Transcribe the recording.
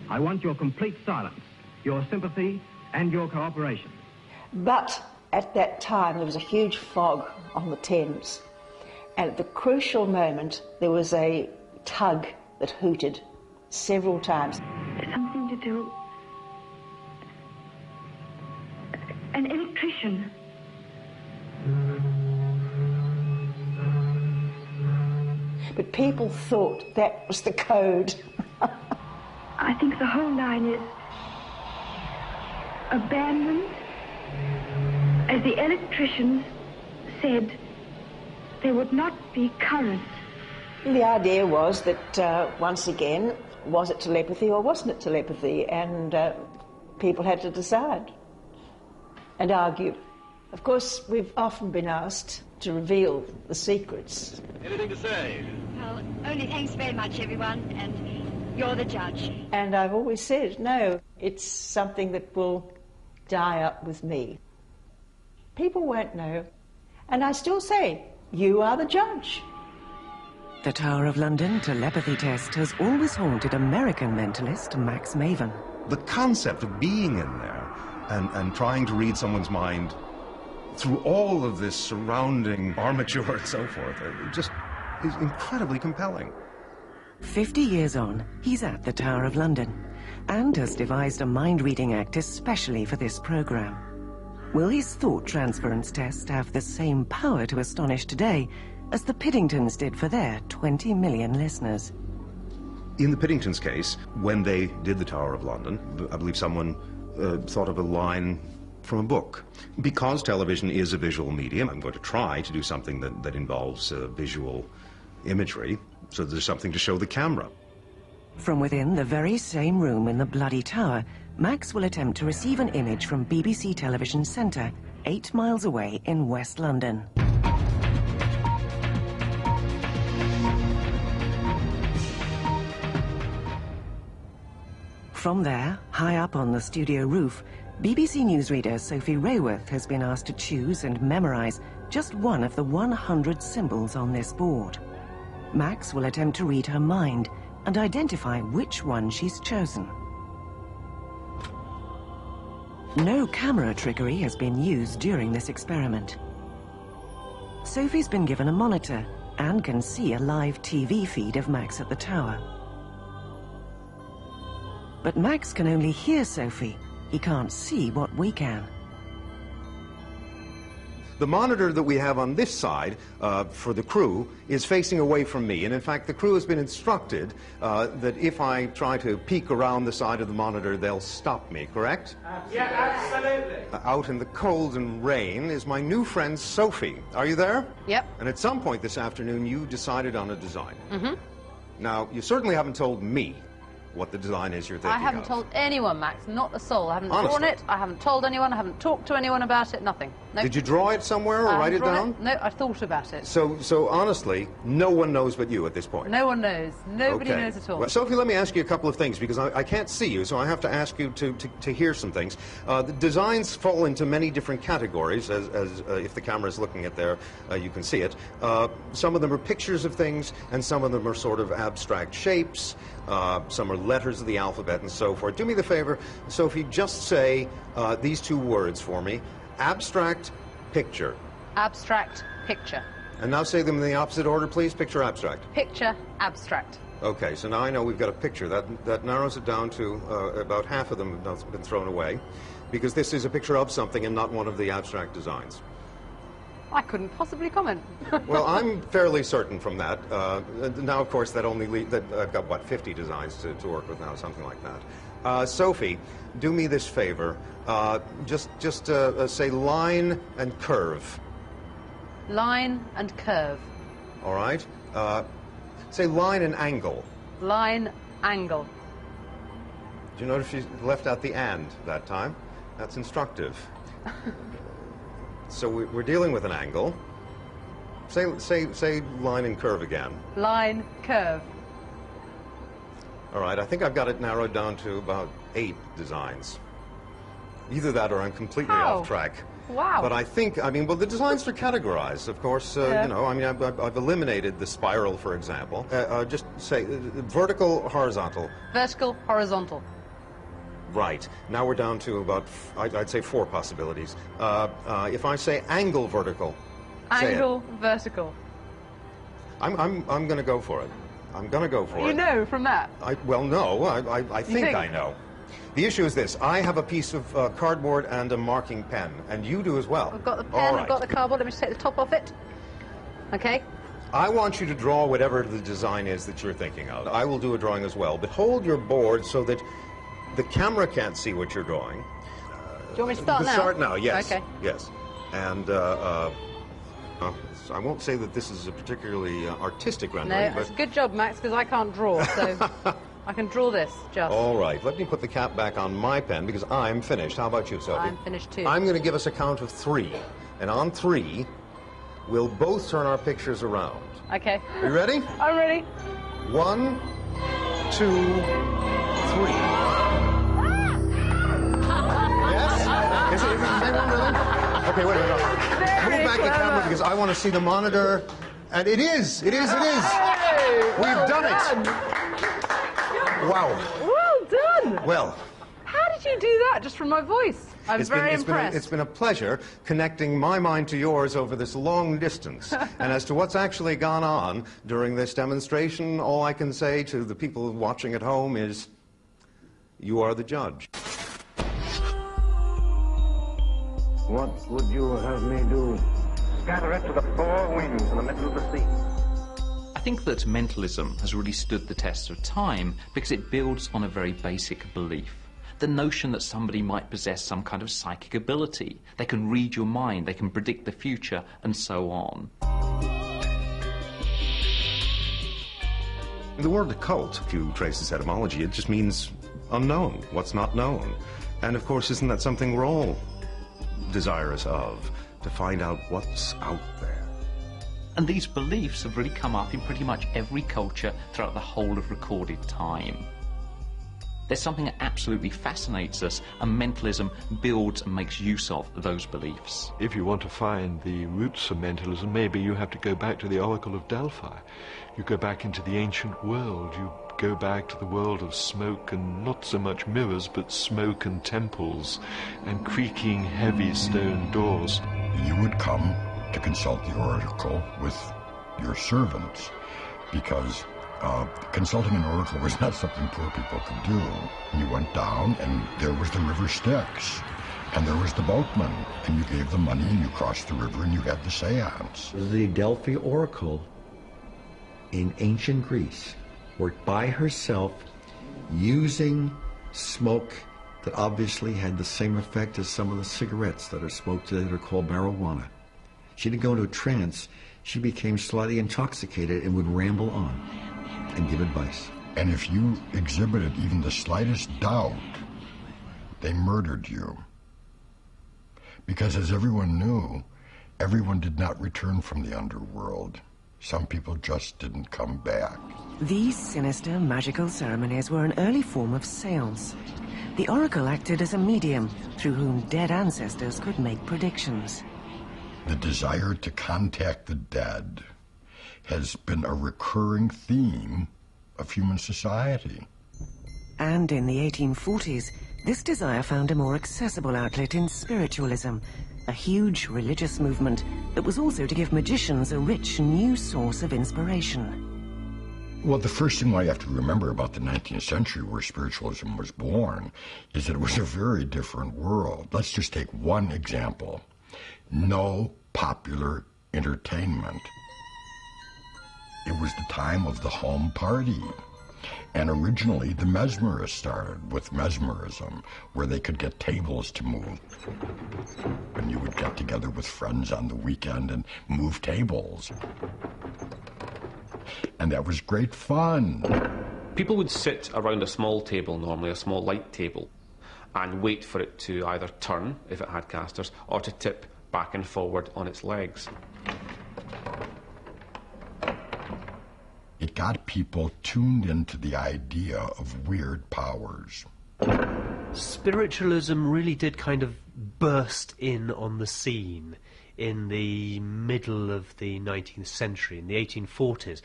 I want your complete silence, your sympathy and your cooperation. But at that time there was a huge fog on the Thames, and at the crucial moment there was a tug that hooted several times. Something to do... An electrician. But people thought that was the code. I think the whole line is abandoned. As the electricians said, there would not be current. The idea was that, once again, was it telepathy or wasn't it telepathy? And people had to decide and argue. Of course, we've often been asked to reveal the secrets. Anything to say? Well, only thanks very much, everyone, and you're the judge. And I've always said, no, it's something that will die up with me. People won't know. And I still say, you are the judge. The Tower of London telepathy test has always haunted American mentalist Max Maven. The concept of being in there and trying to read someone's mind through all of this surrounding armature and so forth, it just is incredibly compelling. 50 years on, he's at the Tower of London and has devised a mind-reading act especially for this programme. Will his thought transference test have the same power to astonish today as the Piddingtons did for their 20 million listeners? In the Piddingtons' case, when they did the Tower of London, I believe someone thought of a line from a book. Because television is a visual medium, I'm going to try to do something that involves visual imagery, so there's something to show the camera. From within the very same room in the Bloody Tower, Max will attempt to receive an image from BBC Television Centre, 8 miles away in West London. From there, high up on the studio roof, BBC newsreader Sophie Rayworth has been asked to choose and memorise just one of the 100 symbols on this board. Max will attempt to read her mind and identify which one she's chosen. No camera trickery has been used during this experiment. Sophie's been given a monitor and can see a live TV feed of Max at the tower. But Max can only hear Sophie. He can't see what we can. The monitor that we have on this side for the crew is facing away from me, and in fact the crew has been instructed that if I try to peek around the side of the monitor, they'll stop me, correct? Yeah, absolutely. Out in the cold and rain is my new friend Sophie. Are you there? Yep. And at some point this afternoon you decided on a design. Mm-hmm. Now, you certainly haven't told me what the design is you're thinking of. I haven't told anyone, Max, not a soul. I haven't Honestly? drawn it, I haven't told anyone, I haven't talked to anyone about it, nothing. Nope. Did you draw it somewhere or write it down? No, I thought about it. So honestly, no one knows but you at this point? No one knows. Nobody knows at all. Well, Sophie, let me ask you a couple of things, because I can't see you, so I have to ask you to hear some things. The designs fall into many different categories, as if the camera is looking at there, you can see it. Some of them are pictures of things, and some of them are sort of abstract shapes. Some are letters of the alphabet and so forth. Do me the favor, Sophie, just say these two words for me. Abstract, picture. Abstract, picture. And now say them in the opposite order, please. Picture, abstract. Picture, abstract. Okay, so now I know we've got a picture. That narrows it down to about half of them have been thrown away, because this is a picture of something and not one of the abstract designs. I couldn't possibly comment. Well, I'm fairly certain from that. Now, of course, that I've got, what, 50 designs to work with now, something like that. Sophie, do me this favor. Just say line and curve. Line and curve. All right. Say line and angle. Line, angle. Do you notice she left out the and that time? That's instructive. So we're dealing with an angle. Say line and curve again. Line, curve. All right, I think I've got it narrowed down to about 8 designs. Either that or I'm completely off track. Wow. But I think, I mean, well, the designs are categorized, of course. Yeah. You know, I mean, I've eliminated the spiral, for example. Just say vertical, horizontal. Vertical, horizontal. Right. Now we're down to about, I'd say 4 possibilities. If I say angle vertical, say it. Angle, vertical. I'm going to go for it. I'm going to go for it. You know from that? Well, no, I think I know. The issue is this. I have a piece of cardboard and a marking pen, and you do as well. I've got the pen, All right. I've got the cardboard. Let me just take the top off it. Okay. I want you to draw whatever the design is that you're thinking of. I will do a drawing as well, but hold your board so that the camera can't see what you're drawing. Do you want me to start now? Start now, yes. Okay. Yes. And I won't say that this is a particularly artistic rendering, No, but... it's a good job, Max, because I can't draw, so I can draw this, just. All right, let me put the cap back on my pen, because I'm finished. How about you, Sophie? I'm finished too. I'm going to give us a count of 3, and on 3, we'll both turn our pictures around. Okay. Are you ready? I'm ready. 1, 2, 3. Yes? Is it the same one, really? Okay, wait a minute. Move back the camera because I want to see the monitor. And it is! It is! It is! Hey, We've done it! Wow. Well done! Well, How did you do that just from my voice? I'm very impressed. It's been a pleasure connecting my mind to yours over this long distance. And as to what's actually gone on during this demonstration, all I can say to the people watching at home is, you are the judge. What would you have me do? Scatter it to the 4 winds in the middle of the sea. I think that mentalism has really stood the test of time because it builds on a very basic belief. The notion that somebody might possess some kind of psychic ability. They can read your mind, they can predict the future, and so on. The word occult, if you trace its etymology, it just means unknown, what's not known. And of course, isn't that something we're all desirous of, to find out what's out there? And these beliefs have really come up in pretty much every culture throughout the whole of recorded time. There's something that absolutely fascinates us, and mentalism builds and makes use of those beliefs. If you want to find the roots of mentalism, maybe you have to go back to the Oracle of Delphi. You go back into the ancient world. You go back to the world of smoke and not so much mirrors, but smoke and temples and creaking heavy stone doors. You would come to consult the oracle with your servants because consulting an oracle was not something poor people could do. You went down and there was the river Styx and there was the boatman and you gave them money and you crossed the river and you had the seance. The Delphi oracle in ancient Greece worked by herself using smoke that obviously had the same effect as some of the cigarettes that are smoked today that are called marijuana. She didn't go into a trance. She became slightly intoxicated and would ramble on and give advice. And if you exhibited even the slightest doubt, they murdered you. Because as everyone knew, everyone did not return from the underworld. Some people just didn't come back. These sinister magical ceremonies were an early form of seance. The oracle acted as a medium through whom dead ancestors could make predictions. The desire to contact the dead has been a recurring theme of human society. And in the 1840s, this desire found a more accessible outlet in spiritualism, a huge religious movement that was also to give magicians a rich new source of inspiration. Well, the first thing I have to remember about the 19th century where spiritualism was born is that it was a very different world. Let's just take one example. No popular entertainment. It was the time of the home party. And originally, the mesmerists started with mesmerism, where they could get tables to move. And you would get together with friends on the weekend and move tables. And that was great fun. People would sit around a small table, normally a small light table, and wait for it to either turn, if it had casters, or to tip back and forward on its legs. It got people tuned into the idea of weird powers. Spiritualism really did kind of burst in on the scene in the middle of the 19th century, in the 1840s.